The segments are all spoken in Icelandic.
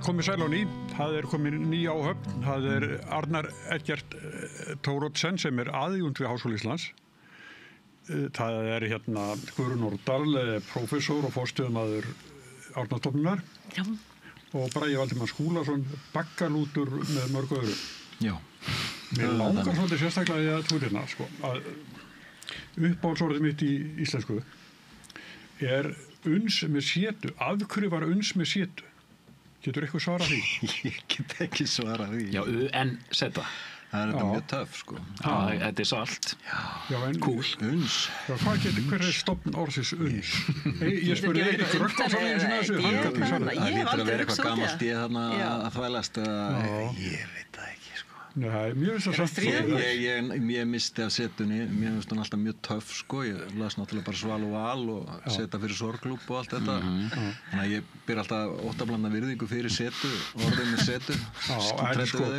komið sæl á ný. Það komin ný áhöfn. Það Arnar Eggert Thoroddsen sem aðjúnt við Háskóla Íslands. Það hérna Guðrún Nordal, prófessor og forstöðumaður Árnastofnunar. Já. Og Bragi Valdimar Skúlason, bakkalútur með mörg öðru. Já. Mér langar svolítið sérstaklega í að tvo sko. Uppáhaldsorðið mitt í íslensku uns með sétu. Af hverju var uns með sétu? Getur eitthvað svarað því? Ég get ekki svarað því. Já, en seta. Það þetta mjög töff, sko. Já, þetta svalt. Já, en Cool. Uns. Já, hver stofn orðsins uns? Ég spurði Eirík Rögnvaldsson einu sinni þessu. Hann gat ekki svarað. Það hlýtur að vera eitthvað gamalt í þarna að þvælast. Ég veit það ekki, sko. Nei, mér finnst það samt. Ég misti af setunni. Mér finnst hún alltaf mjög töff, sko. Ég las náttúrulega bara Sval og Val og seta fyrir sorglúb og allt þetta. Þannig að ég ber alltaf óttablanda virðingu fyrir setu, orðið með setu. En sko,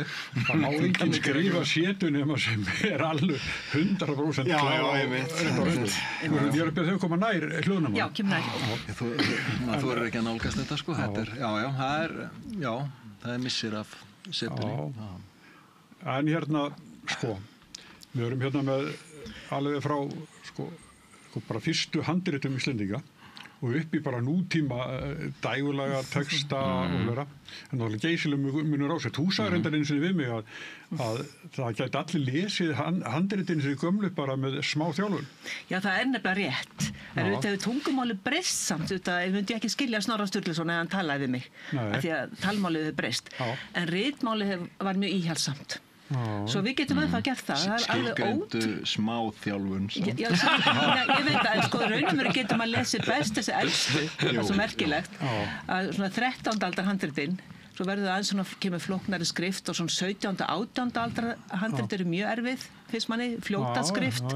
það má enginn skrifa setu nema sem alveg 100% Já, ég veit. Ég að byrja þau að koma nær hljóðnum. Já, kemur nær. Þú ekki að nálgast þetta, sko. Það missir af setunni. En hérna, sko, við erum hérna með alveg frá, sko bara fyrstu handritum Íslendinga og upp í bara nútíma dægulega texta og vera. En það geysilega munur á sér. Þú sagði reyndar einu sinni við mig að það gæti allir lesið handritin sem gömlu bara með smá þjálfun. Já, það nefnilega rétt. En auðvitað hefur tungumáli breyst samt, ég myndi ekki skilja Snorra Sturluson eða hann talaði við mig. Af því að talmálið hefur breyst. En ritmálið var mjög íhaldsamt. Svo við getum að gert það. Skilgreindu smáþjálfun. Já, ég veit að sko raunum getum að lesa best þessi elstu, það er svo merkilegt, að svona 13. aldar handritin, svo verður það aðeins svona kemur flóknari skrift og svona 17. 18. aldar handrit eru mjög erfið, finnst manni, fljóta skrift,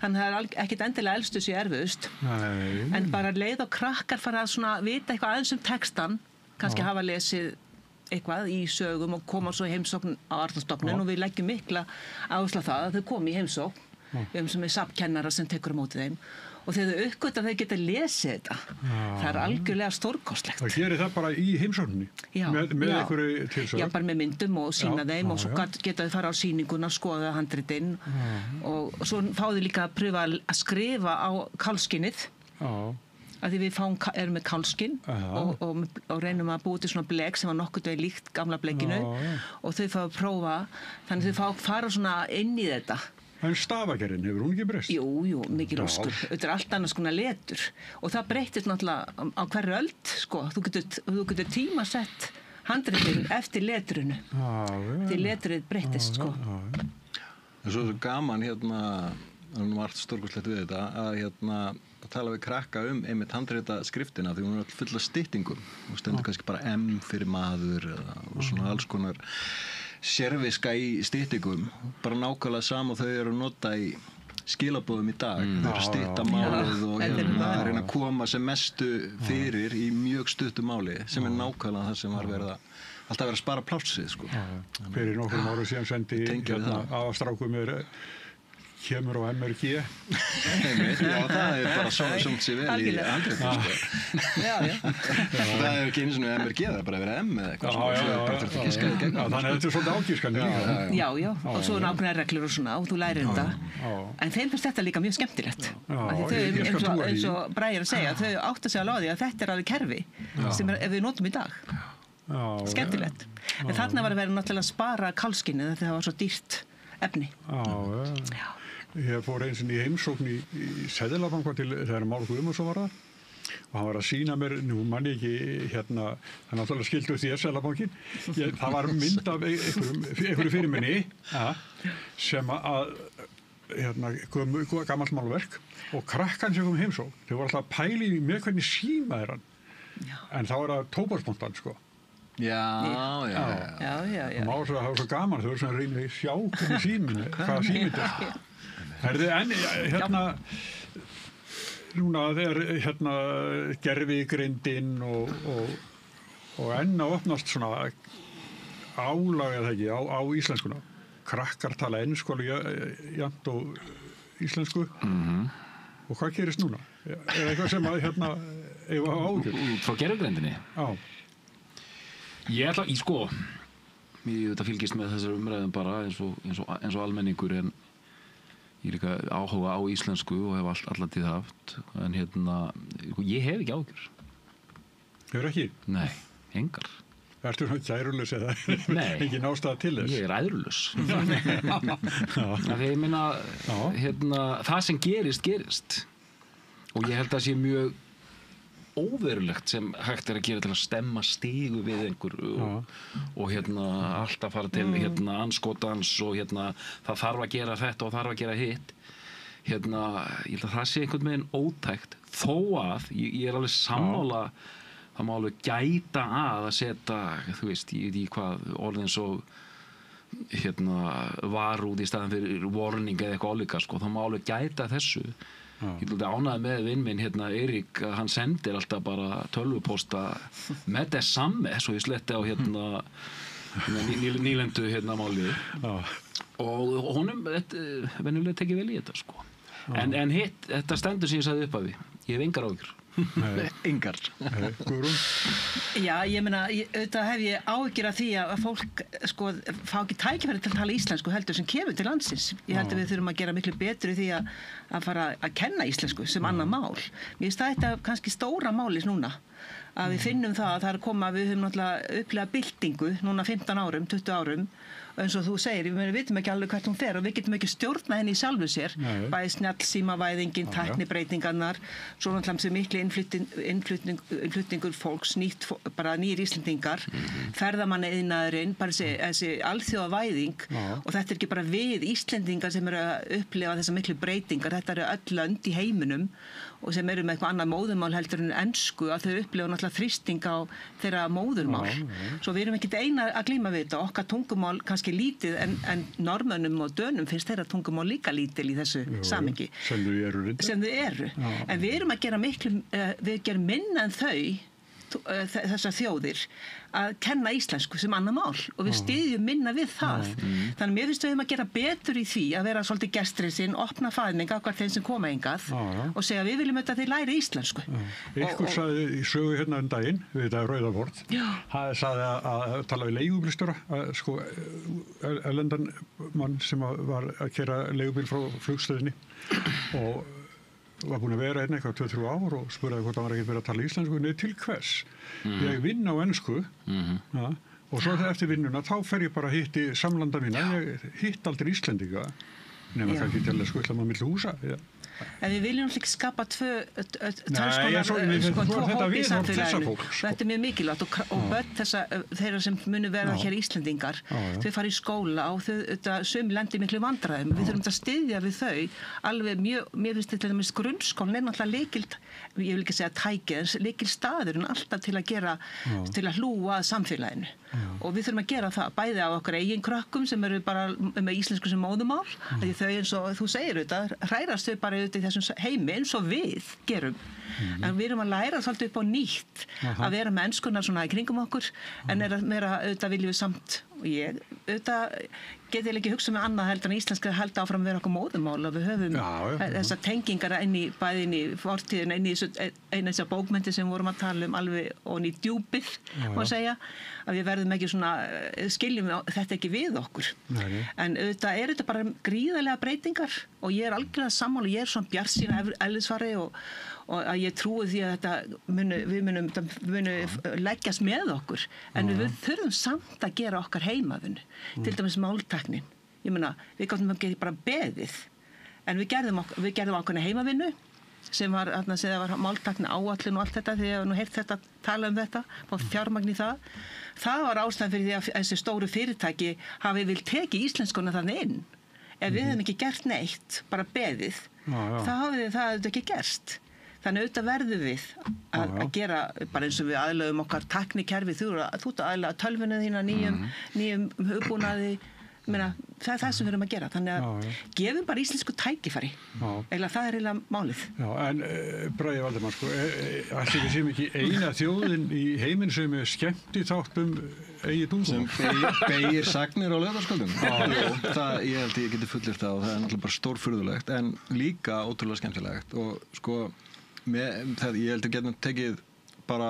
þannig það ekkert endilega elstu sér erfiðust, en bara leið og krakkar fara að svona vita eitthvað aðeins textan, kannski hafa lesið eitthvað í sögum og koma svo í heimsókn á Árnastofnun og við leggjum mikla áherslu á það að þau komi í heimsókn. Við höfum sem safnkennara sem tekur á móti þeim og þegar þau uppgöta að þau geta lesið þetta, það algjörlega stórkostlegt. Það gerir það bara í heimsókninni? Með einhverju tilsögn? Já, bara með myndum og sína þeim og svo geta þau fara á sýninguna, skoða handritinn og svo fá þau líka að pröfa að skrifa á kálskinnið. Að því við erum með kálskinn og reynum að búa til svona blek sem var nokkuð veginn líkt gamla blekinu og þau fá að prófa, þannig þau fara svona inn í þetta. En stafagerðin, hefur hún ekki breyst? Jú, mikil óskur. Þetta allt annars konar letur og það breytist náttúrulega á hverju öld, sko. Þú getur tímasett handritin eftir letrinu. Því letrið breytist, sko. Það er svo gaman það margt stórkostlegt við þetta að tala við krakka einmitt handrita skriftina því hún er full af styttingum og stendur kannski bara M fyrir maður og svona alls konar sérviska í styttingum bara nákvæmlega sama og þau eru að nota í skilaboðum í dag þau eru að stytta málið og reyna að koma sem mestu fyrir í mjög stuttu máli sem er nákvæmlega það sem var alltaf verið að spara plássið sko. Fyrir nokkrum árum síðan sendi aðstrákum kemur á MRG. Já, það bara svona sér vel í handritum, sko. Já. Það ekki einu svona MRG, það bara verið M eða eitthvað svona. Þannig að þetta svolítið ágískandi. Já, og svo nákvæmlega reglur og svona og þú lærir þetta. En þeim finnst þetta líka mjög skemmtilegt. Eins og Bragi að segja, þau átta sig alveg á því að þetta alveg kerfi sem við notum í dag. Skemmtilegt. En þarna var að vera náttúrulega að spara kálskinnið þegar það var svo dýrt efni. Já. Ég fór eins og í heimsókn í Seðlabanka til þegar Már Guðmundsson var þar og hann var að sýna mér, nú manni ekki það náttúrulega skildu þér Seðlabankin, það var mynd af einhverju fyrirmenni sem að gamalt málverk og krakkan sem kom heimsókn, þau voru alltaf að pæli með hvernig síma hann, en þá það tóbakspontan sko. Já. Og Már svo að það var svo gaman, þau voru svona að reyna að sjá hvernig síminu, hvaða símið er sko. Núna þegar gervigreindin og enn að opnast svona álag eða ekki á íslenskuna. Krakkar tala ensku jafnt og íslensku. Og hvað gerist núna? Er eitthvað sem að eiga ágjör? Út frá gervigreindinni? Já. Ég ætla, ég þetta fylgist með þessar umræðum bara eins og almenningur en ég líka áhuga á íslensku og hef alla tíð haft en ég hef ekki áhyggjur. Hefur ekki? Nei, engar. Ertu kærulaus eða engin ástæða til þess? Ég æðrulaus. Þegar ég meina, það sem gerist. Og ég held að sé mjög óverulegt sem hægt að gera til að stemma stigu við einhver og alltaf fara til anskotans og það þarf að gera þetta og þarf að gera hitt. Ég held að það sé einhvern veginn ótækt þó að ég alveg sammála það má alveg gæta að setja, þú veist, ég veit ekki hvað orðin svo varúð í staðan fyrir warning eða eitthvað álíka, það má alveg gæta þessu. Ég ánægði með vinn minn Eirík, hann sendir alltaf bara tölvupósta með það samme svo ég sletti á nýlendu máli og honum venjulega tekið vel í þetta en hitt, þetta stendur sem ég sagði upp af því, ég hef engar áhyggjur. Engar. Guðrún? Já, ég meina, auðvitað hef ég áhyggjur af því að fólk fá ekki tækifæri til að tala íslensku heldur sem kemur til landsins. Ég held að við þurfum að gera miklu betur í því að fara að kenna íslensku sem annað mál. Mér finnst þetta kannski stóra mális núna að við finnum það að það er að koma, við höfum náttúrulega upplegað byltingu núna 15 árum, 20 árum eins og þú segir, við vitum ekki alveg hvert hún fer og við getum ekki stjórna henni í sjálfu sér bæði snjallsímavæðingin, tæknibreytingarnar svo náttúrulega sem mikli innflutningur fólks, bara nýr Íslendingar ferðamanniðnaðurinn, bara þessi alþjóðavæðing og þetta er ekki bara við Íslendingar sem eru að upplifa þessar miklu breytingar, þetta eru öll lönd í heiminum og sem eru með eitthvað annað móðurmál heldur en ensku að þau upplifa náttúrulega þrýsting á þeirra móðurmál. Svo við erum ekki eina að glíma við þetta. Okkar tungumál kannski lítið en Norðmönnum og Dönum finnst þeirra tungumál líka lítil í þessu samhengi. Sem þau eru. En við erum að gera við gerum minna en þessar þjóðir að kenna íslensku sem annað mál og við styðjum minna við það. Þannig að mér finnst við að gera betur í því að vera svolítið gestrinsinn, opna faðninga okkar þeim sem koma hingað og segja við viljum að þeir læri íslensku. Ykkur sagði í sögu daginn, við þetta Rauðaborð, það sagði að tala við leigubílstjóra, erlendan mann sem var að keyra leigubíl frá flugstöðinni og var búin að vera eitthvað 2-3 ár og spurði hvort hann var ekkert verið að tala íslensku, niður til hvers. Ég vinn á ensku og svo eftir vinnuna þá fer ég bara að hitti samlanda mína, ég hitt aldrei Íslendinga nema það ekki til að skutla maður milli húsa. En við viljum ekki skapa tvo hópi í samfélaginu. Þetta er mjög mikilvægt og börn þeirra sem munu verða hér Íslendingar, þau fara í skóla og sum lendi miklu vandræðum. Við þurfum að styðja við þau alveg mjög, mér finnst til dæmis grunnskólan er náttúrulega ég vil ekki segja tækið, en lykil staðurinn alltaf til að hlúa að samfélaginu. Og við þurfum að gera það bæði á okkar eigin krökkum sem eru bara með íslensku sem móðumál, því þau eins og þú segir hrærast þau bara í þessum heimi eins og við gerum. En við erum að læra svolítið upp á nýtt að vera með enskunar svona í kringum okkur en viljum við samt og ég geti ekki hugsað með annað heldur en íslenska held áfram að vera okkur móðumál og við höfum þessar tengingar bæði inn í fortíðin, inn í þessar bókmenntir sem vorum að tala alveg og inn í djúpið má segja, að við verðum ekki svona skiljum þetta ekki við okkur. En þetta bara gríðarlega breytingar og ég er algjörlega sammála, ég er svona bjartsýn eðlisfari og að ég trúi því að við munum leggjast með okkur en við þurfum samt að gera okkar heimavinnu, til dæmis máltæknin. Ég meina, við gátum ekki bara beðið en við gerðum ákveðna heimavinnu sem var máltækni áætlun og allt þetta þegar ég hef nú heyrt þetta tala um þetta og fjármagn í það var ástæðan fyrir því að þessi stóru fyrirtæki hafi vilt tekið íslenskuna þannig inn ef við hefum ekki gert neitt, bara beðið þá hafði það ekki gerst. Þannig auðvitað verðum við að gera bara eins og við aðlögum okkar tæknikerfi, þú ert að aðlaga tölvuna þína nýjum hugbúnaði, það er það sem við erum að gera. Þannig að gefum bara íslensku tækifæri, eða það er eiginlega málið. Já, en Bragi Valdimar, ætli við séum ekki eina þjóðin í heiminn sem er skemmt í þáttum eigið tungumál. Sem beygir sagnir á laugardagskvöldum. Ég held ég geti fullyrt það og það er náttúrulega bara stórfurðulegt en líka ótrúlega skemmtilegt og ég held að getum tekið bara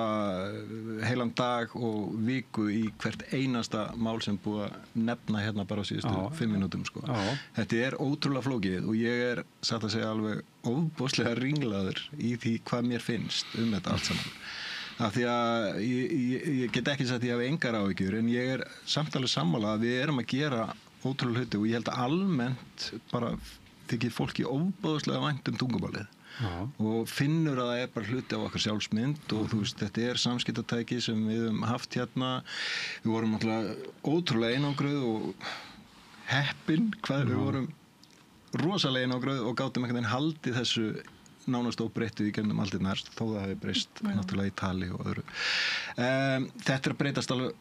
heilan dag og viku í hvert einasta mál sem búið að nefna hérna bara á síðustu 5 mínútum sko. Þetta ótrúlega flókið og ég satt að segja alveg ofboðslega ringlaður í því hvað mér finnst þetta allt saman. Af því að ég get ekki sagt að ég hafi engar áhyggjur en ég samt alveg sammála að við erum að gera ótrúlega hluti og ég held að almennt bara þykir fólki ofboðslega vænt tungumálið. Og finnur að það bara hluti á okkar sjálfsmynd og þú veist, þetta samskiptatæki sem við höfum haft hérna. Við vorum náttúrulega ótrúlega einangruð og heppin hvað við vorum rosalega einangruð og gátum einhvern veginn haldið þessu nánast óbreyttu í gegnum aldirnar þó það hefði breyst náttúrulega í tali og öðru. Þetta að breytast alveg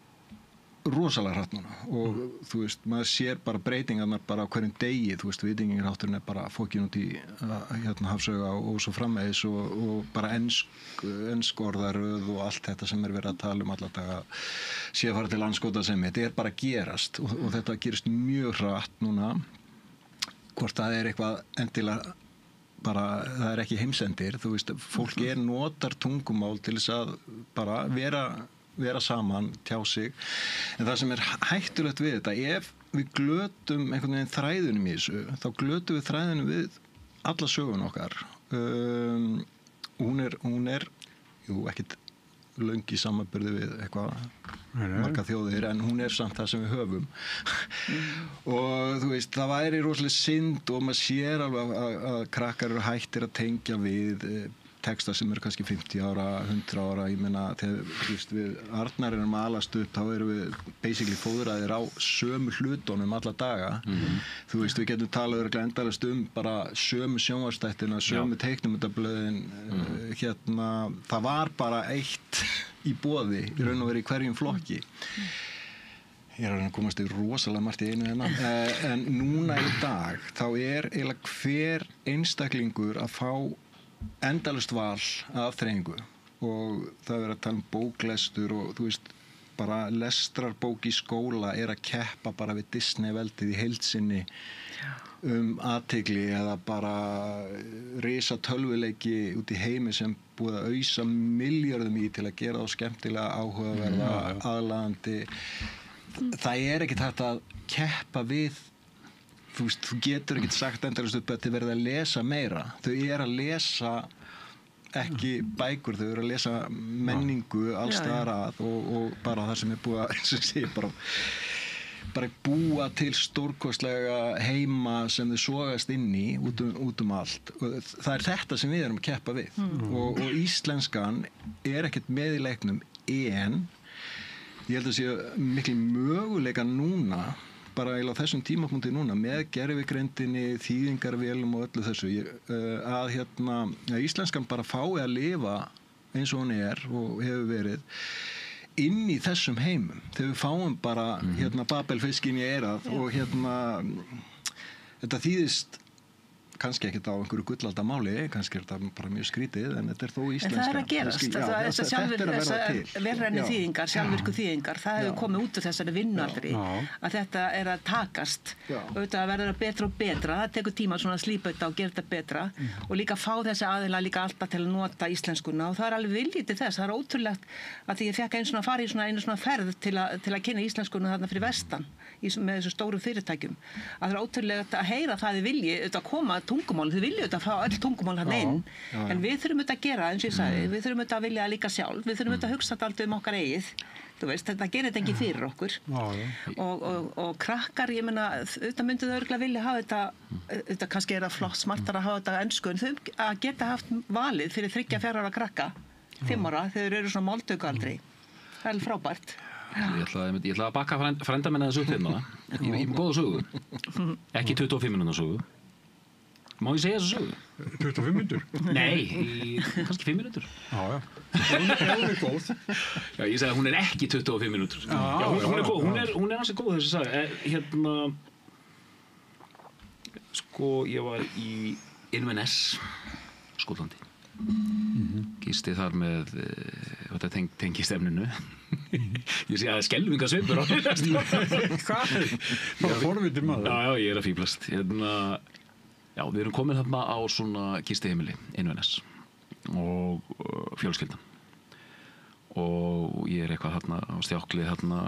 rosalega hratt núna og þú veist, maður sér bara breytingarnar bara á hverjum degi, þú veist, viðingirhátturinn bara fókin út í hafsauga og svo framvegis og bara ensk orðaröð og allt þetta sem verið að tala alla daga sé að fara til andskotasemi, þetta bara að gerast og þetta gerist mjög hratt núna hvort það eitthvað endilega bara, það ekki heimsendir, þú veist, fólk notar tungumál til þess að bara vera saman, tjá sig en það sem hættulegt við þetta ef við glötum einhvern veginn þræðunum í þessu, þá glötum við þræðunum við alla sögun okkar hún ekkit löng í samanburði við eitthvað marga þjóðir en hún samt það sem við höfum og þú veist, það væri rosalega synd og maður sér alveg að krakkar eru hættir að tengja við texta sem kannski 50 ára, 100 ára, ég meina þegar við Arnar erum að alast upp, þá erum við basically fóðraðir á sömu hlutunum alla daga. Þú veist, við getum talað endalaust bara sömu sjónvarpsþættina, sömu teiknimyndablöðin, það var bara eitt í boði, í raun og veru í hverjum flokki. Ég að komast yfir rosalega margt í einu en núna í dag, þá eiginlega hver einstaklingur að fá endalaust val af þreyingu og það verið að tala bóklestur og þú veist, bara lestrarbók í skóla að keppa bara við Disney-veldið í heild sinni athygli eða bara risa tölvuleiki út í heimi sem búið að ausa milljörðum í til að gera þá skemmtilega áhugaverða, aðlaðandi. Það ekkert hægt að keppa við þú veist, þú getur ekkert sagt endalaust upp að þið verið að lesa meira. Þau að lesa ekki bækur, þau að lesa menningu alls staðar að og bara það sem búið að, eins og sé, bara búa til stórkostlega heima sem þau sogast inn í út allt. Og það þetta sem við erum að keppa við. Og íslenskan ekkert með í leiknum en ég held að sé mikil möguleika núna bara á þessum tímapunkti núna með gervigreindinni, þýðingarvélum og öllu þessu að íslenskan bara fái að lifa eins og hún og hefur verið inn í þessum heimum þegar við fáum bara Babelfiskin í eyrað og þetta þýðist kannski ekkert á einhverju gullalda máli, kannski þetta bara mjög skrítið, en þetta þó íslenska. En það að gerast, þessar velræni þýðingar, sjálfvirku þýðingar, það hefur komið út úr þessari vinnualdri, að þetta að takast, auðvitað að verða betra og betra, það tekur tíma svona að slípa þetta og gera þetta betra, og líka fá þessi aðila líka alltaf til að nota íslenskuna, og það alveg viljið til þess, það ótrúlegt að því ég fekk að fara í einu svona ferð til að kynna íslenskuna þarna fyrir vestan, með þessu stóru fyrirtækjum, að það ótrúlegt að heyra það þið viljið auðvitað koma tungumál, þau vilja auðvitað fá öll tungumál hann inn, en við þurfum auðvitað að gera, eins og ég sagði, við þurfum auðvitað að vilja líka sjálf, við þurfum auðvitað að hugsa alltaf okkar eigið, þú veist, þetta gerir þetta ekki fyrir okkur og krakkar, ég meina, auðvitað myndu þau örugglega vilja hafa þetta kannski það flott smartar að hafa þetta ensku, en þau að geta haft valið fyrir 3-4 ára krakka, 5 ára, þegar þau eru svona moldaukaaldri, það frábært. Ég ætla að bakka frænda minna þessu upp hérna, í góða sögu, ekki 25 minúna sögu. Má ég segja þessu sögu? 25 mínútur? Nei, kannski 5 mínútur. Já. Hún góð. Já, ég segi að hún ekki 25 mínútur. Já, hún góð, hún ansið góð þessu saga. Sko, ég var í Inverness, Skotlandi. Gisti þar með þetta tengist efninu. Ég sé að skelfingasvipur á Hvað? Það forvitið maður. Já, ég að fíblast. Já, við erum komin þarna á svona gistiheimili, Inverness og fjölskyldan. og ég eitthvað þarna á stjáklið þarna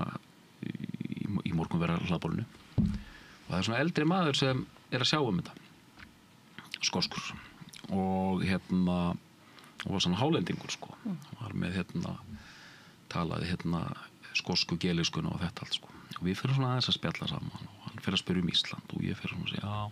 í morgunverðar hlaðbólinu og það svona eldri maður sem að sjá þetta skoskur og og var svona hálendingur sko var með talaði skosku gelískuna og þetta allt sko og við fyrir svona aðeins að spjalla saman og hann fyrir að spyrja Ísland og ég fyrir svona að segja já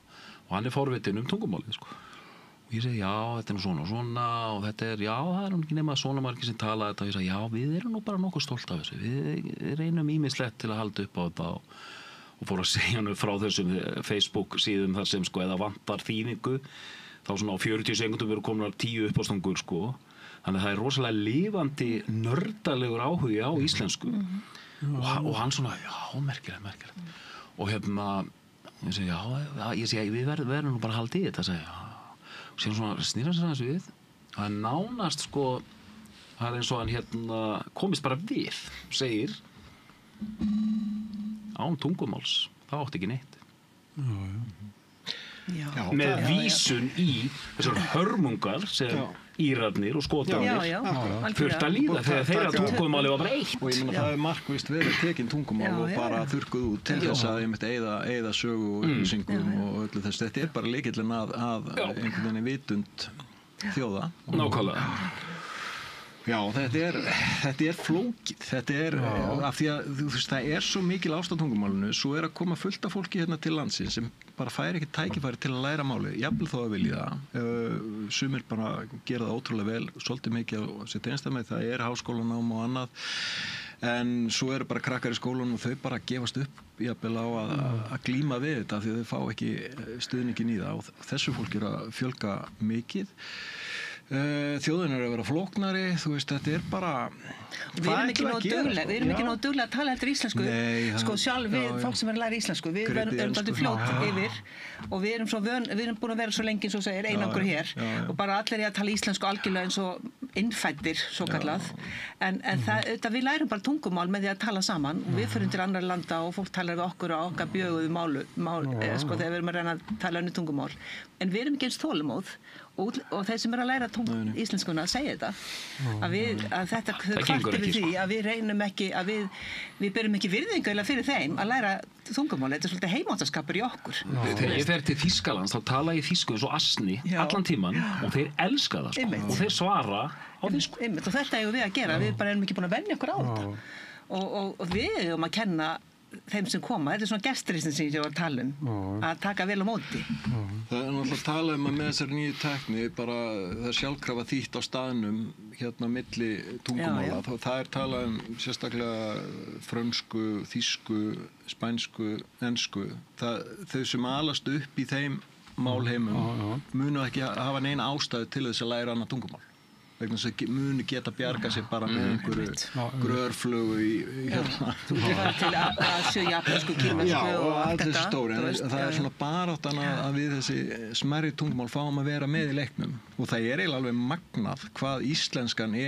og hann forvitinn tungumálið sko og ég segi já þetta nú svona og svona og þetta já það nú ekki nema svona margir sem tala þetta og ég segi já við erum nú bara nokkuð stolt af þessu við reynum ýmislegt til að halda upp á þetta og fór að segja hann frá þessum Facebook síðum þar sem sko eða vantar þýðingu þá svona á 40 sekundum verður komnar 10 uppástungur sko þannig að það rosalega lifandi nördalegur áhugi á íslensku og hann svona já merkilegt og ég segi já við verðum nú bara að halda í þetta segi, og síðan svona snýra sér aðeins við það nánast sko það eins og hann komist bara við segir án tungumáls það átti ekki neitt Já. Með vísun í þessar hörmungar sem Írarnir og Skotarnir þurft að líða þegar þeirra tungumáli var bara eitt og ég meina það markvisst verið tekin tungumál og bara þurrkuð út til þess að ég myndi eyða sögu og ýsingum og öllu þess þetta bara lykillinn að einhvern veginn vitund þjóða nákvæmlega Já, þetta er flókið, þetta af því að þú veist, það svo mikil ást á tungumálinu, svo að koma fullt af fólki hérna til landsins sem bara fær ekki tækifæri til að læra máli, jafnvel þó að vilja það, sumir bara gera það ótrúlega vel, svolítið mikið á sitt einstæmi, það háskólanám og annað, en svo bara krakkar í skólanum og þau bara gefast upp jafnvel á að glíma við þetta því að þau fá ekki stuðningin í það og þessu fólki að fjölga mikið. Þjóðin að vera flóknari þú veist, þetta bara við erum ekki nógu duglega að tala heldur íslensku sko sjálf við, fólk sem að læra íslensku við erum alltaf fljótt yfir og við erum búin að vera svo lengi eins og segir einangur hér og bara allir að tala íslensku algjörlega eins og innfæddir svo kallað en við lærum bara tungumál með því að tala saman og við förum til annarra landa og fólk talar við okkur á okkar bjöguðu mál sko þegar við erum að reyna að tala önnur tungumál en við erum ekki eins þolinmóð og þeir sem að læra íslenskuna segja þetta að þetta kvartir við því að við reynum ekki að við berum ekki virðingu fyrir þeim að læra tungumáli, þetta svolítið heimáttarskapur í okkur Þegar ég fer til Þýskalands þá tala ég þýsku eins og asni allan tíman og þeir elska það sko. Og þeir svara á þýsku og þetta eigum við að gera, við bara erum ekki búin að venja okkur á þetta og við eigum að kenna þeim sem koma, þetta svona gesturistinn sem ég var að tala að taka vel á móti Það náttúrulega að tala að með þessari nýju tækni bara það sjálfkrafa þýtt á staðnum milli tungumála það talað sérstaklega frönsku, þýsku, spænsku, ensku þau sem alast upp í þeim málheimum munu ekki hafa neina ástæðu til þess að læra annað tungumál vegna þess að muni geta bjarga sér bara með einhverju grörflugu Þú getur til Asíu, japansku, kínversku og allt þessi stóri það svona baráttan að við þessi smærri tungumál fáum að vera með í leiknum og það eiginlega alveg magnað hvað íslenskan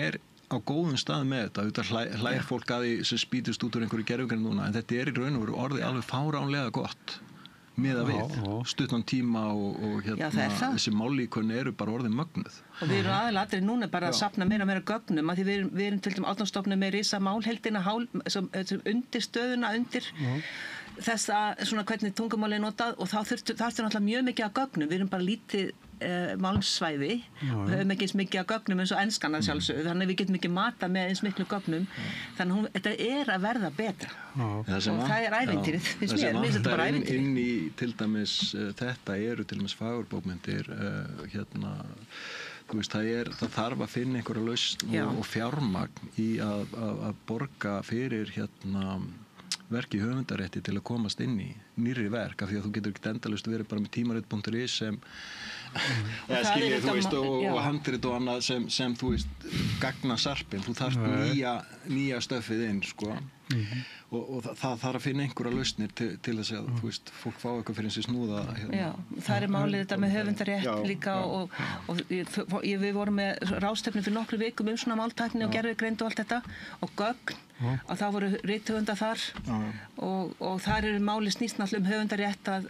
á góðum stað með þetta hlægir fólk að því sem spýtist út úr einhverju gerfugreind núna en þetta í raun og veru orðið alveg fáránlega gott miðað við stuttan tíma og þessi mállíkun bara orðin mögnuð og við erum aðalatrið núna bara að safna meira og meira gögnum af því við erum til dæmis Árnastofnun með risa málheildina undir stöðuna undir þessa svona hvernig tungumáli notað og þá þurfti náttúrulega mjög mikið af gögnum við erum bara lítið málsvæði og höfum ekki eins mikið af gögnum eins og enskan að sjálfsögðu þannig að við getum ekki mata með eins miklu gögnum þannig að þetta að verða betra og það ævintýrið finnst mér þetta bara ævintýrið inn í til dæmis þetta eru til dæmis fagurbókmyndir þú veist það þarf að finna einhverja lausn og fjármagn í að borga fyrir verk í höfundarétti til að komast inn í nýrri verk af því að þú getur ekki endalaust verið bara með tímarit.is sem þú veist og handrit og annað sem þú veist gagnasarpin, þú þarft nýja stöffið inn sko og það þarf að finna einhverja lausnir til þess að þú veist, fólk fá eitthvað fyrir þessi snúða Já, það málið þetta með höfundarétt líka og við vorum með ráðstefnu fyrir nokkru vikum svona máltækni og gervigreind og allt þetta og gögn og þá voru rithöfundar þar og þar eru máli snýst náttúrulega höfundarétt að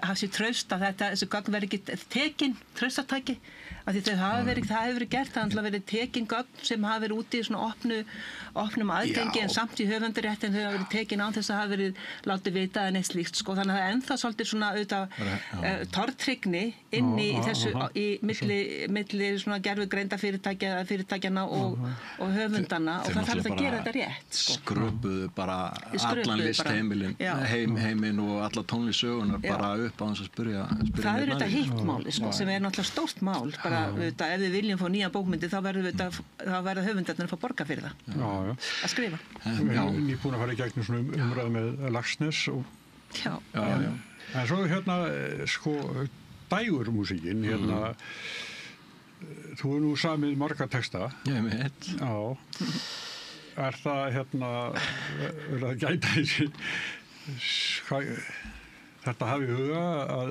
hafa sér traust að þessi gögn verið ekki tekin traustataki, af því það hefur verið gert, það hefur verið tekin gögn sem hafa verið úti í svona opnum aðgengi en samt í höfundarétt en þau hafa verið tekin án þess að hafa verið látið vita en eitt slíkt, sko, þannig að það er ennþá svolítið svona auðvitað tortryggni inni í þessu, í milli svona gerfugreinda fyrirtækjana og höfundana og það þarf að gera þetta rétt, sko. Skröpuðu bara allan listheimilin, heiminn og alla tónlistsögunar bara upp á þess að spyrja það er þetta hitt máli, sko, sem er náttúrulega stórt mál, bara ef við viljum fá nýja bókmyndi þá verða höfundarnir að fá borga fyrir það að skrifa. Við erum nýbúin að fara í gegnum svona umræðu með Laxness og en svo sko dægurmúsíkin þú hefur nú samið marga texta. Ég veit. Er það er það gæta þessi þetta hafi í huga að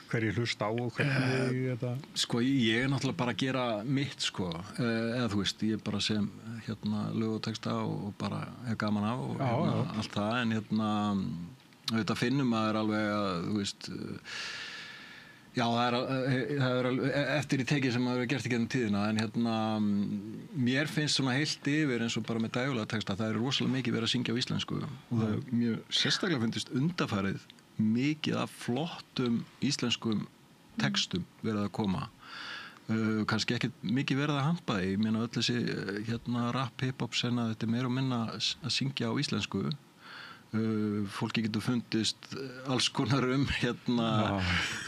hverju hlusta á og hvernig þetta... Sko, ég er náttúrulega bara að gera mitt, sko, eða þú veist, ég bara sem lög og texta og bara hef gaman af og allt það, en þetta finnum maður alveg að, þú veist, já, það er eftir í tekið sem maður hefur gert í gegnum tíðina, en mér finnst svona heilt yfir eins og bara með dægulega texta, það er rosalega mikið verið að syngja á íslensku og það er mjög sérstaklega fundist undanfarið mikið af flottum íslenskum textum verið að koma kannski ekkert mikið verið að hampa ég meina öll þessi rap, hip-hop sena, þetta er meira og minna að syngja á íslensku fólki getur fundist alls konar þú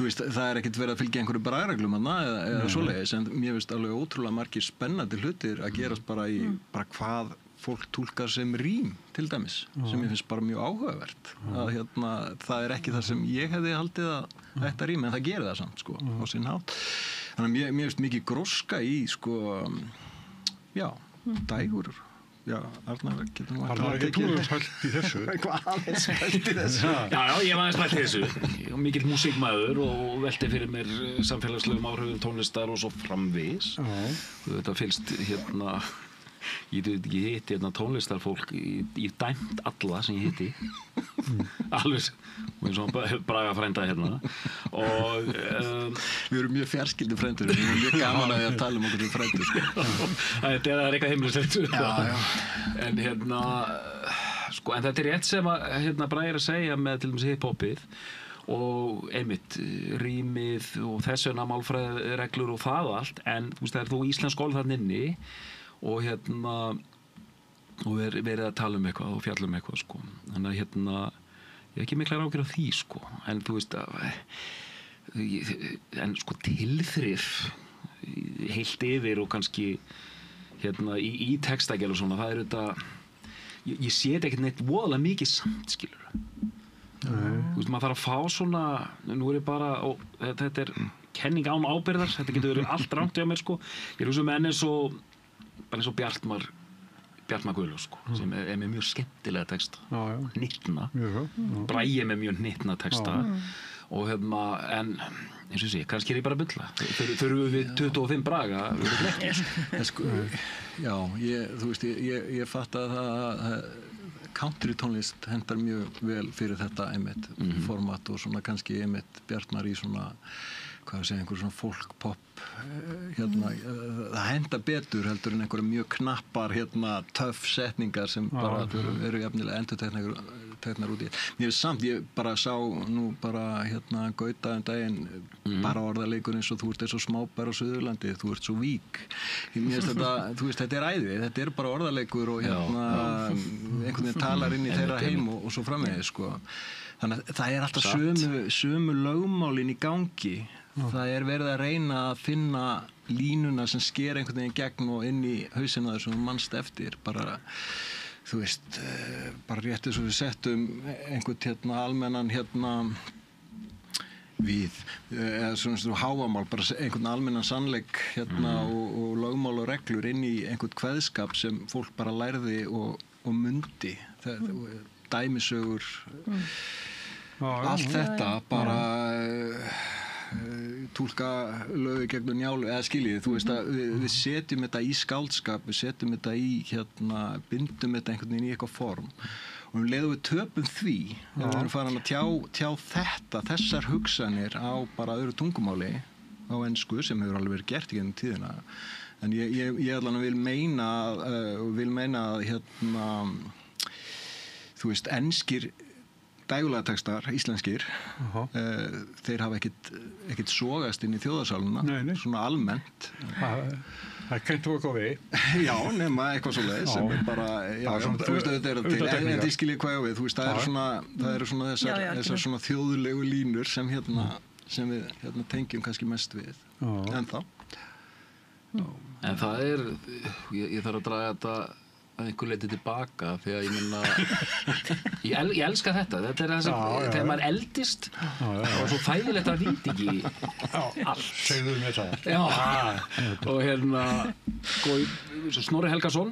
veist, það er ekkert verið að fylgja einhverju bragreglum eða svoleiðis, en mér finnst alveg ótrúlega margir spennandi hlutir að gerast bara í bara hvað fólk túlkar sem rím til dæmis, sem ég finnst bara mjög áhugavert að það er ekki það sem ég hefði haldið að þetta rím, en það gerir það samt, sko, á sinn hátt. Þannig að mér finnst mikið gróska í, sko, dægur. Já, Arnar, getur nú ekki pælt í þessu. Hvað aðeins pælt í þessu? Já, ég var aðeins pælt í þessu. Ég var mikill músíkmaður og velti fyrir mér samfélagslegum áhrifum tónlistar og svo framvegis. Þetta fylgst ég hitti tónlistarfólk ég dæmt alla sem ég hitti alveg eins og Braga frænda og við erum mjög fjarskildi frændur við erum mjög gaman að tala okkur um frændur, sko. Það er eitthvað heimilislegt en sko, en þetta er rétt sem að Braga er að segja með til dæmis hip-hopið og einmitt rímið og þessuna málfræðireglur og það allt, en þú veist það er þó íslensk orð þarna inni og og verið að tala um eitthvað og fjalla um eitthvað, sko. Þannig að ég hef ekki miklar ágjur af því, sko, en þú veist en sko tilþrif heilt yfir og kannski í textagerð og svona, það er þetta ég sé þetta ekkert neitt voðalega mikið samt, skilur þú veist, maður þarf að fá svona nú er ég bara, þetta er kenning án ábyrgðar, þetta getur verið allt rangt hjá mér, sko, ég er eins og bara eins og Bjartmar Guðlaug, sko, sem er með mjög skemmtilega texta, hnyttna Bragi er með mjög hnyttna texta og en eins og sé, kannski er ég bara að bulla þurfum við 25 Braga sko, já, þú veist, ég fatt að það country tónlist hendar mjög vel fyrir þetta einmitt format og svona kannski einmitt Bjartmar í svona einhver svona folk-pop það henda betur heldur en einhverja mjög knappar töff setningar sem bara eru jafnilega endurteknar út í. Mér samt, ég bara sá nú bara Gauta daginn bara orðaleikur eins og þú ert eins og smábær á Suðurlandi, þú ert svo vík. Mér finnst þetta, þú veist, þetta er æði, þetta er bara orðaleikur og einhvern veginn talar inn í þeirra heim og svo framvegis, sko. Þannig að það er alltaf sömu lögmálin í gangi. Það er verið að reyna að finna línuna sem sker einhvern veginn gegn og inn í hausina þessum mannst eftir, bara, þú veist, bara rétt eins og við settum einhvern almennan við, eða svona hávamál, bara einhvern almennan sannleik og lögmál og reglur inn í einhvern kveðskap sem fólk bara lærði og mundi, dæmisögur, allt þetta bara túlka lög gegnum njálu, eða skiljið, þú veist að við setjum þetta í skáldskap, við setjum þetta í bindum þetta einhvern veginn í eitthvað form og leiðum við töpum því ef við erum farin að tjá þessar hugsanir á bara öðru tungumáli á ensku sem hefur alveg verið gert í gennum tíðina en ég allan vil meina að þú veist, enskir dægulega textar, íslenskir þeir hafa ekkit sogast inn í þjóðarsaluna svona almennt það kæntu okkur við já, nema eitthvað svoleiðis sem er bara, þú veist að þetta er til en þið skiljið hvað ég á við, þú veist, það eru svona þessar svona þjóðlegu línur sem við tengjum kannski mest við ennþá en það ég þarf að draga þetta að einhver leiti tilbaka því að ég minna ég elska þetta er þess að þegar maður eldist og svo fæðilegt að viti ekki allt segðu mér það og Snorri Helgason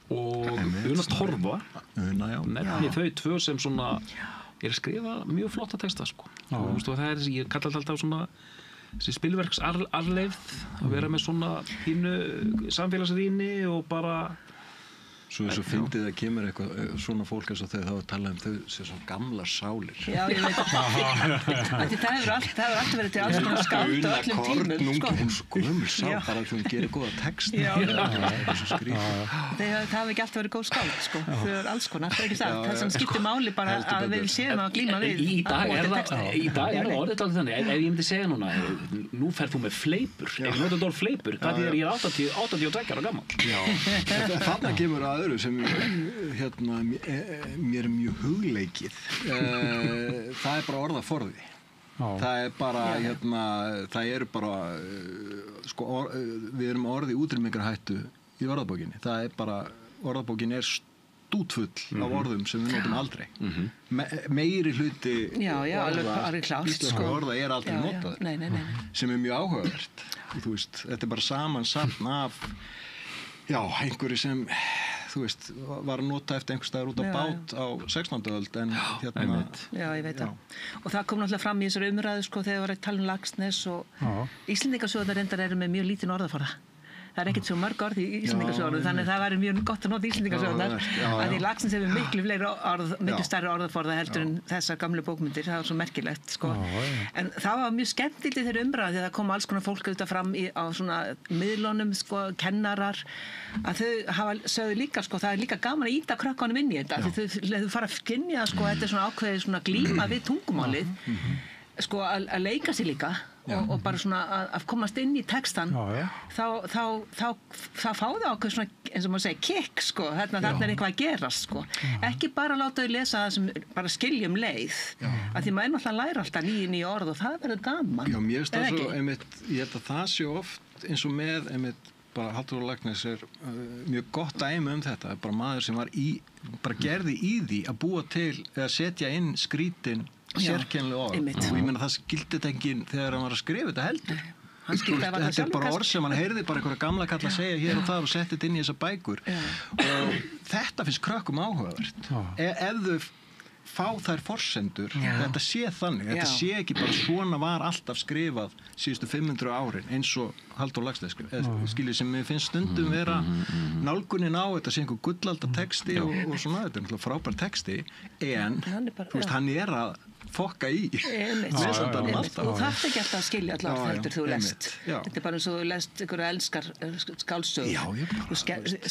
og Una Torfa nefni þau tvö sem svona að skrifa mjög flotta texta sko. Og það ég kalla alltaf svona þessi spilverksarleifð að vera með svona pínu samfélagsrýni og bara Svo fyndið að kemur eitthvað svona fólk eins og þau þá tala þau sem svona gamlar sálir. Já, ég veit það hefur alltaf verið til alls konar skáld á öllum tímum. Hún gömul sál bara að hún gerir góða texta. Það er svo skrítið. Það hafi ekki alltaf verið góð skáld, sko. Þau eru alls konar, það er ekki sagt. Það sem skiptir máli bara að við séum að glíma við. Í dag er það orðið alveg þannig. Ef ég myndi segja núna, nú ferð þú með fleipur. Ef ég nota orð fleipur, hvað ég er 82 ára gamall. Þarna kemur öðru sem mér er mjög hugleikið það er bara orðaforði það er bara það eru bara við erum orði útrýmingarhættu í orðabókinni það er bara, orðabókin er stútfull af orðum sem við notum aldrei meiri hluti íslenskra orða er aldrei notaður sem er mjög áhugavert þú veist, þetta er bara samansafn af einhverju sem þú veist, var að nota eftir einhvers staðar út á bát á 16. öld en Já, ég veit það. Og það kom náttúrulega fram í þessari umræðu sko þegar var að tala um Laxness og Íslendingasögurnar reyndar eru með mjög lítinn orðaforða. Það er ekkert svo mörg orð í Íslendingasögunum þannig að það væri mjög gott að nota Íslendingasögurnar að því Laxness hefur miklu stærri orðaforða heldur en þessar gamlu bókmyndir það var svo merkilegt sko en það var mjög skemmtilegt þeirri umræða því að það kom alls konar fólk auðvitað fram á svona miðlunum sko, kennarar að þau sögðu líka sko það er líka gaman að ýta krökkunum inn í þetta því þau fara að skynja sko þetta er svona ákveðið svona glíma við tungumálið sko að leika sér líka og bara svona að komast inn í textan þá fá þau ákveð svona eins og maður segir kick sko þarna er eitthvað að gerast sko ekki bara láta þau lesa það sem bara skiljum leið að því maður náttúrulega læra alltaf nýju orð og það verður gaman Já, mér finnst það svo ég held að það sé oft eins og með bara Halldór Laxness er mjög gott dæmi þetta bara maður sem var bara gerði í því að búa til eða setja inn skrítin sérkennileg orð og ég meina það skildi þetta enginn þegar hann var að skrifa þetta heldur þetta er bara orð sem hann heyrði bara einhverja gamla kalla að segja hér og það og setti þetta inn í þessar bækur og þetta finnst krökkum áhugavert ef þau fá þær forsendur þetta sé þannig, þetta sé ekki bara svona var alltaf skrifað síðustu 500 árin eins og Halldór Laxness skiljið sem mér finnst stundum vera nálgunin á þetta sé einhver gullalda texti og svona, þetta er náttúrulega frábær texti en þú veist, hann er að fokka í lesandanum alltaf og það er ekki alltaf að skilja allar þegar þú lest þetta er bara eins og þú lest einhverju elskar skáldsögur þú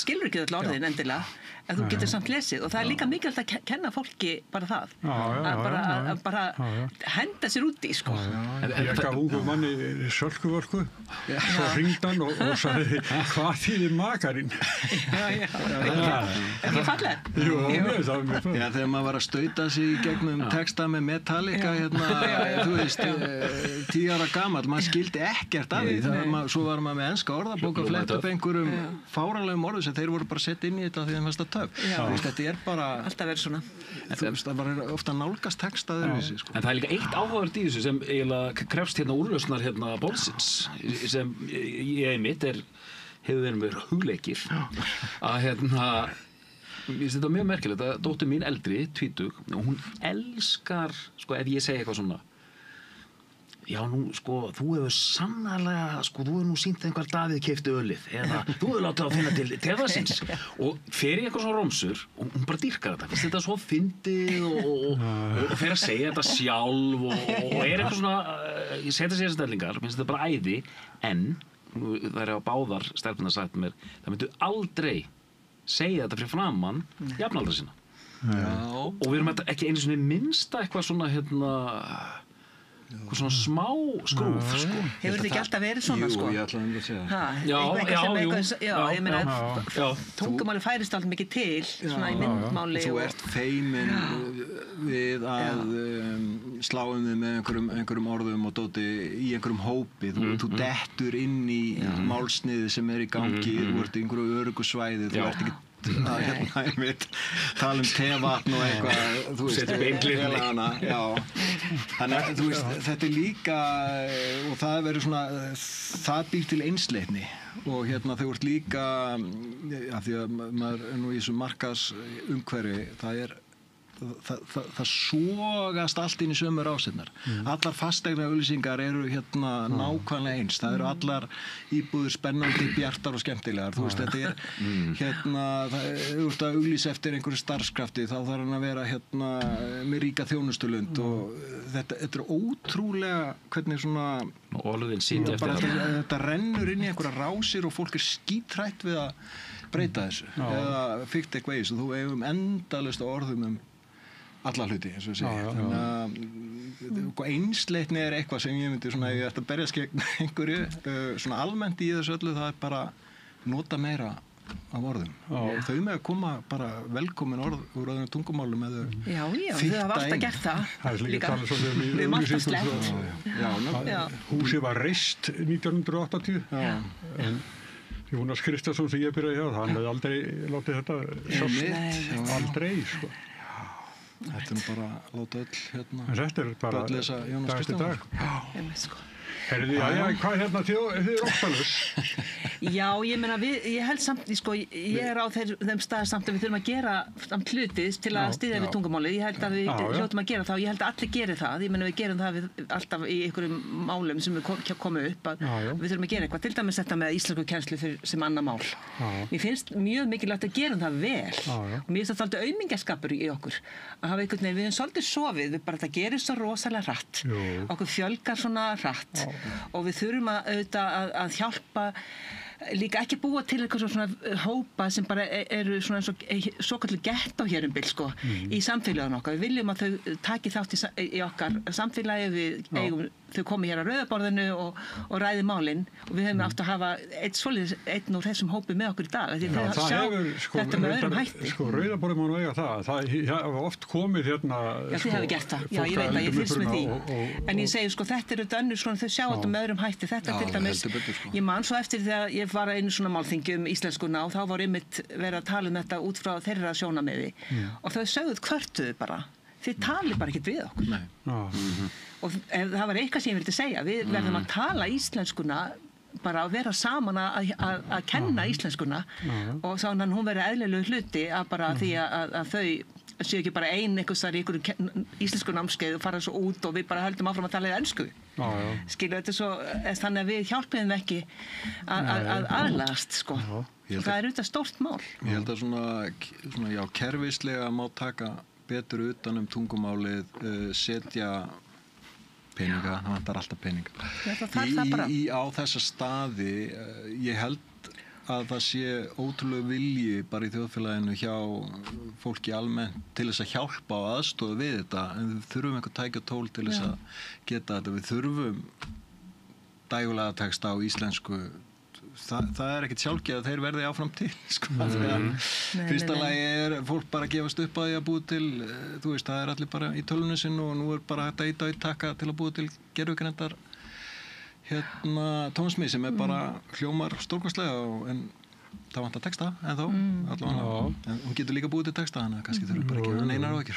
skilur ekki öll orðin endilega en þú getur samt lesið og það er líka mikilvægt að kenna fólki bara það að bara henda sér út í sko ég gaf ungu manni sölkuvörku svo hringd hann og sagði hvað þýðir makarinn ekki falleg jú, það var mjög falleg þegar maður var að stauta sig í gegnum texta með Metallica þú veist 10 ára gamall, maður skildi ekkert af því svo var maður með enska orðabók og flett upp einhverjum fáranlegum orðum sem þeir voru bara sett inn í þetta því þeim fannst það töf þetta er bara alltaf verið svona það var ofta nálgast texta öðruvísi sko. En það er líka eitt áhugavert í þessu sem eiginlega krefst úrlausnar borðsins sem ég einmitt hefur verið mér hugleikir að Mér finnst þetta mjög merkilegt að dóttir mín eldri, tvítug, hún elskar, sko ef ég segi eitthvað svona já, nú, sko, þú hefur sannarlega, sko, þú hefur nú sýnt einhver Davíð keypti ölið, eða þú hefur látið að finna til teðasins og fer í eitthvað svona romsur og hún bara dýrkar þetta, finnst þetta svo fyndið og fer að segja þetta sjálf og er eitthvað svona, ég setja sér stellingar, finnst þetta bara æði, en það er á báðar stelpunar sagt mér, það myndu aldrei segja þetta fyrir framann jafnaldra sína. Já. Og við erum ekki einu svona minnsta eitthvað svona, eitthvað svona smá skrúf, sko. Hefur þetta ekki alltaf verið svona, sko? Jú, ég ætla að segja. Ég meina, tungumáli færist alltaf mikið til, svona í myndmáli. Þú ert feimin við að slá þig með einhverjum orðum og dóti í einhverjum hópi. Þú dettur inn í málsniði sem er í gangi, þú ert í einhverju öruggu svæði, þú ert ekki að tala tevatn og eitthvað, þú veist, félagana, þannig að þú veist, þetta er líka og það verður svona, það býr til einsleitni og þau ert líka af því að maður er nú í þessu markaðsumhverfi, það sogast allt inn í sömu rásirnar. Allar fasteignaauglýsingar eru nákvæmlega eins. Það eru allar íbúðir spennandi, bjartar og skemmtilegar. Þú veist, þetta er þú ert að auglýsa eftir einhverju starfskrafti, þá þarf hann að vera með ríka þjónustulund og þetta er ótrúlega hvernig svona orðin sýnt eftir þetta rennur inn í einhverja rásir og fólk er skítrætt við að breyta þessu eða fikta eitthvað í þessu. Þú eigum endalaust orðum alla hluti, eins og ég segi. Þannig að einsleitni er eitthvað sem ég myndi svona, ég ætti að berjast gegn einhverju, svona almennt í þessu öllu, það er bara nota meira af orðum. Og þau með að koma bara velkomin orð úr öðrum tungumálum eða já, þau hafa alltaf gert það. Það er líka talað svolítið við höfum alltaf sleppt. Húsið var reist 1980, en Jónas Kristjánsson sem ég byrjaði hjá, hann hefði aldrei látið þetta sjást. Aldrei, sko. Þetta er nú bara að láta öll þetta er bara lesa Jónas Kristjánsson. Herðu, hvað þið er óttalus? Já, ég meina, ég held samt, sko, ég er á þeim stað samt að við þurfum að gera samt hluti til að styðja við tungumálið. Ég held að við hljótum að gera það og ég held að allir geri það. Ég meina, við gerum það alltaf í einhverjum málum sem við komum upp að við þurfum að gera eitthvað. Til dæmis þetta með íslenskukennslu sem annað mál. Mér finnst mjög mikilvægt að gera það vel og mér finnst það alltaf aumingjaskapur í okkur að hafa einhvern veginn, við höfum svolítið sofið, við bara það gerist svo rosalega hratt. Okkur fjölgar svona hratt og við þurfum að hjálpa líka ekki búa til eitthvað svona hópa sem bara eru svona eins og svokallu gettó hér bil, sko, í samfélaginu okkar. Við viljum að þau taki þátt í okkar samfélagi, við eigum þau komi hér á rauðaborðinu og ræði málin og við höfum átt að hafa einn úr þessum hópi með okkur í dag því þau sjá þetta með öðrum hætti. Sko, rauðaborðið má nú eiga það hafa oft komið hérna. Já, þið hafi gert það, já, ég veit að ég fylgst með því. En ég segi, sko, þetta eru önnur svona, þau sjá þetta með öðrum hætti. Þetta til dæmis, ég man svo eftir þegar ég var einu svona málþingi íslenskuna og þá var einmitt verið að tala þetta út frá þeirra sjónarmiði og þau sögðu kvörtuðu bara. Þið tali bara ekkert við okkur. Og það var eitthvað sem ég vildi segja, við verðum að tala íslenskuna bara að vera saman að kenna íslenskuna og þá hún verið eðlilegu hluti að bara því að þau séu ekki bara einhvers þar í einhverju íslensku námskeið og fara svo út og við bara höldum áfram að tala ensku. Skilu, þetta svo, þannig að við hjálpum ekki að aðlagast, sko. Og það er auðvitað stórt mál. Ég held að svona já, kerfislega má taka betur utan tungumálið, setja peninga, það vantar alltaf peninga. Á þessa staði, ég held að það sé ótrúlega vilji bara í þjóðfélaginu hjá fólki almennt til þess að hjálpa og aðstoða við þetta, en við þurfum einhver tæki og tól til þess að geta þetta. Við þurfum dægulega texta á íslensku. Það er ekkert sjálfgefið að þeir verði áfram til, sko. Fyrsta lagi er fólk bara að gefast upp að því að búa til, þú veist, það er allir bara í tölvunni sinn og nú er bara hægt að íta og taka til að búa til gervigreindar tónsmið sem er bara hljómar stórkostlega en það vantar texta en þá allavega, en hún getur líka búið til texta þannig að kannski þurfum bara ekki að neinar á ekki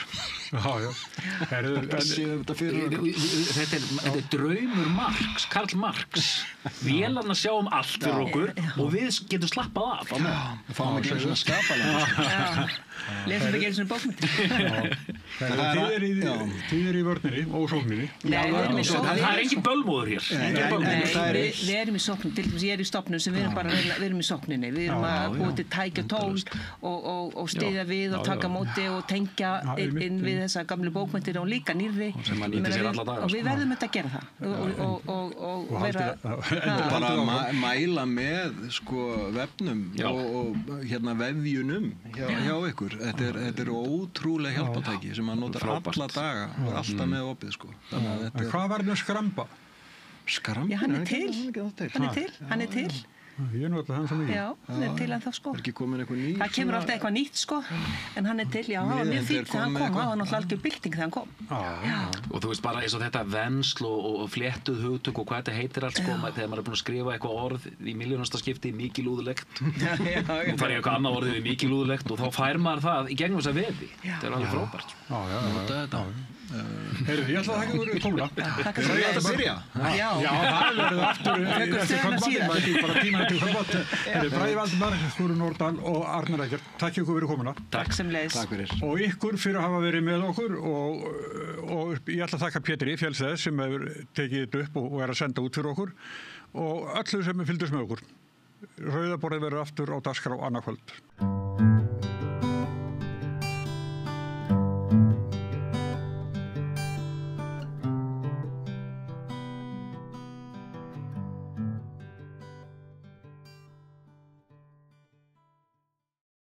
Þetta er draumur Marx, Karl Marx vélarna sjá allt fyrir okkur og við getum slappað af við fáum ekki svona skapalega lesum ekki eins og bókmyndir Þið er í vörninni og sókninni það er engin bölmóður hér við erum í sókninni, til dæmis ég er í stofnun sem við erum í sókninni, við erum að búa til tækja tól og styðja við og taka móti og tengja inn við þessa gamlu bókmyndir og líka nýrri og við verðum þetta að gera það og vera bara mæla með sko vefnum og hérna vefjunum hjá ykkur þetta er ótrúlega hjálpatæki sem maður notar alla daga og alltaf með opið sko Hvað var þetta skramba? Skramba? Já, hann er til Ég er náttúrulega hann svo mikið Já, hann er til en þá sko ekki komin eitthvað nýtt það kemur alltaf eitthvað nýtt sko en hann er til, já, hann var mjög fínt þegar hann kom hann var náttúrulega algjör bylting þegar hann kom og þú veist bara eins og þetta vensl og fléttuð hugtök og hvað þetta heitir allt sko þegar maður er búin að skrifa eitthvað orð í milljónasta skipti mikilúðlegt nú þarf ég eitthvað annað orðið í mikilúðlegt og þá fær maður það í gegnum þessa vefi þetta er alveg frábært Heyrðu, ég ætla að þakka fyrir komuna Það er að byrja Já, það verður aftur eftir kvöldmatinn bara tíma eftir kvöldmatt Bragi Valdimar, Þórunn Nordal og Arnar Eggert Takk ykkur fyrir komuna Takk sem leiðis Og ykkur fyrir að hafa verið með okkur og ég ætla að þakka Pétri Fjelsæðs sem hefur tekið þetta upp og er að senda út fyrir okkur og öllu sem fylgdust með okkur Rauða borðið verður aftur á dagskrá annað kvöld